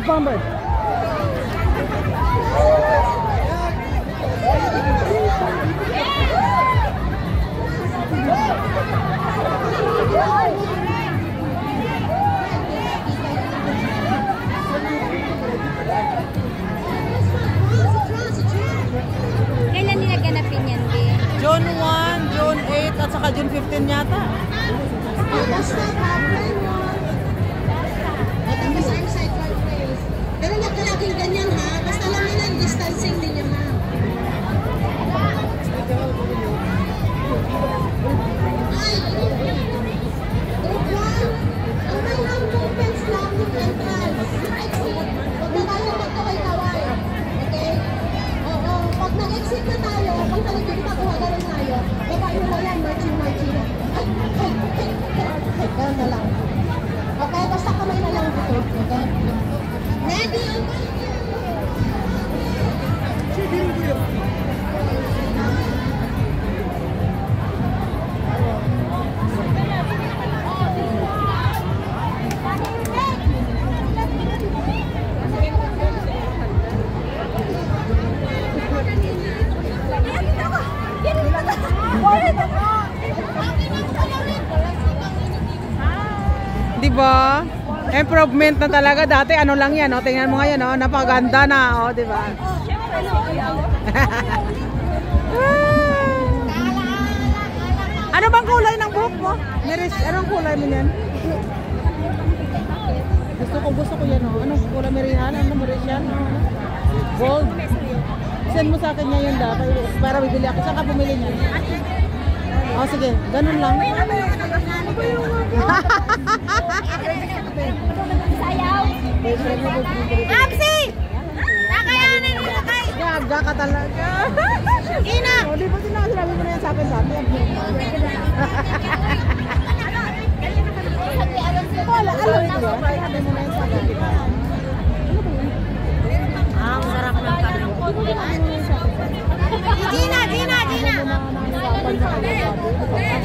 Bomber. Kailan nila ganapin yan, Di? June 1, June 8, at saka June 15 yata. Pero huwag ka laging ganyan ha. Basta lang nila ang distancing din yung ma'am. Ay! Group 1. Ang may hand movements lang yung entrance. Exit. Huwag na tayo magkaway-kaway. Okay? Oo. Pag nag-exit na tayo, kung talagang kita kuhagalan tayo, babae mo yan, marching. Ay! Ganun na lang. Okay? Basta kamay na lang dito. Okay? Ready? Diba? Improvement na talaga. Dati ano lang yan, oh. Tingnan mo ngayon, oh. Napaganda na, oh, diba? Ano bang kulay ng buhok mo? Merish, anong kulay mo yan? Gusto ko yan, oh. Anong kulay merihan? Anong merish yan? Gold. Send mo sa akin niya yun dapat para bibili ako. Saan ka bumili niya? Oh, sige. Ganun lang. Sayaw! Apsi! Nakayanin nila kayo! Gaga ka talaga. Ina! O, di ba sinabi mo na yan sa akin dati? Wala, alam ko yan. Sinabi mo na yan sa akin. Ang sarap ng tanong ko. Gina!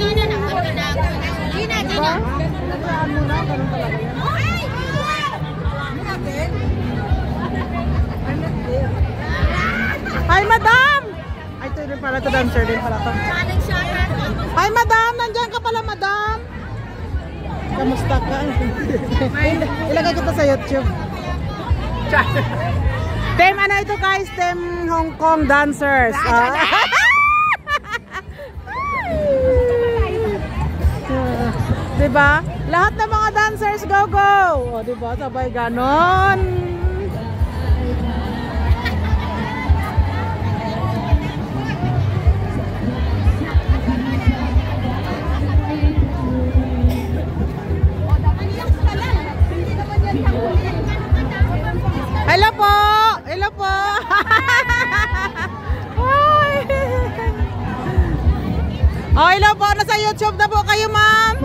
Gina na ako ginagawa. Gina! Nagraan mo na, ganun talaga yan. Hi, madam! Ay, ito rin pala, ito dancer din pala to. Hi, madam! Nandiyan ka pala, madam! Kamusta ka? Ilagay kita sa YouTube. Team, ano ito guys? Team Hong Kong dancers. Diba? Lahat ng mga dancers, go, go! O, diba? Sabay ganon. Hello po! Hello po! Oh, hello po! Nasa YouTube na po kayo, ma'am!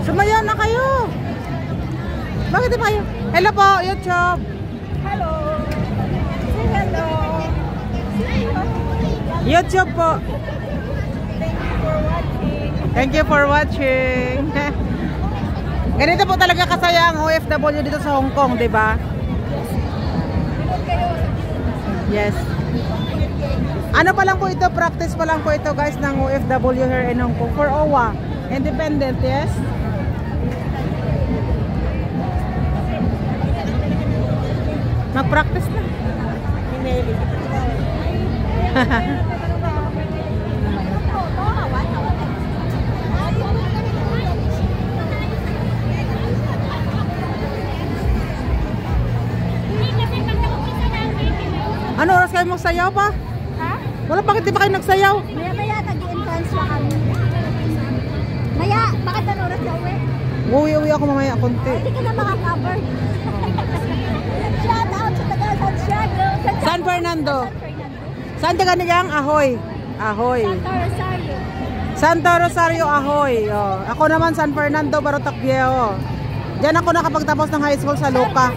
Sumayaw na kayo. Bakit di ba kayo? Hello po, YouTube. Hello! Say hello! YouTube po. Thank you for watching. Thank you for watching. Ganito po talaga kasaya ang OFW dito sa Hong Kong, di ba? Yes. Ano pa lang po ito, practice pa lang po ito guys ng OFW here in Hong Kong for OWA. Independent, yes? Mag-practice na. Ano oras kayo magsayaw pa? Ha? Wala, bakit di ba kayo nagsayaw? Maya-maya, nag-i-entrance lang kami. Maya, bakit ano oras na uwi? Uwi ako mamaya konti. Hindi ka na makakover. Shout out sa taga Santiago. San Fernando. Saan taga niyang? Ahoy. Ahoy. Santa Rosario. Santa Rosario, Ahoy. Oh. Ako naman San Fernando, Barotac Viejo. Diyan ako nakapagtapos ng high school sa Luca.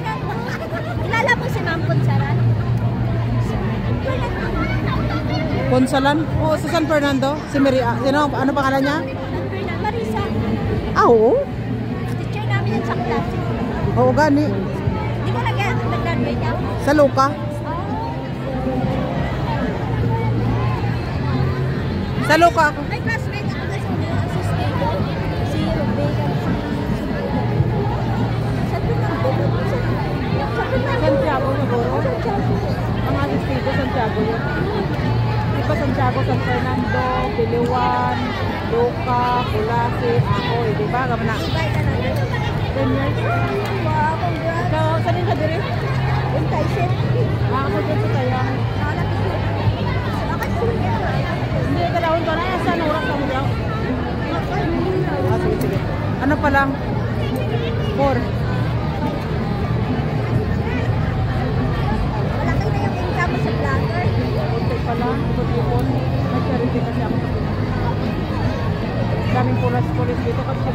Kilala mo si Ma'am Punsaran? Ponsalan? Oo, sa San Fernando. Si Maria. Sino? Ano pangalan niya? Marisa. Ah, oo. Teacher namin yan sa klase. Oo, gani. Hindi ka nag-graduate niya? Sa Luca. Sa Luca ako. May classmate ako na sa assistant ko. Si Rebecca. Santiago siguro. Ang assistant ko, Santiago yun. Diba Santiago, San Fernando, Piliwan, Luca, Pulasi, Ahoy. Diba? Gamana. Ibay ka na rin. 10 years. Wow, congrats. So, saan din ka diri? Intaisip. Ako dyan sa Tayang. Nakalapit ko. Bakit sila? Hindi, kalawin ko na. Saan oras ka mo daw? Ah, sige, sige. Ano pa lang? 4. Malaki na yung income mo sa vlogger. Kunti pa lang. Kunti-kun. May charity kasi ako sa Pilipinas. Daming pulas-pulis dito kasi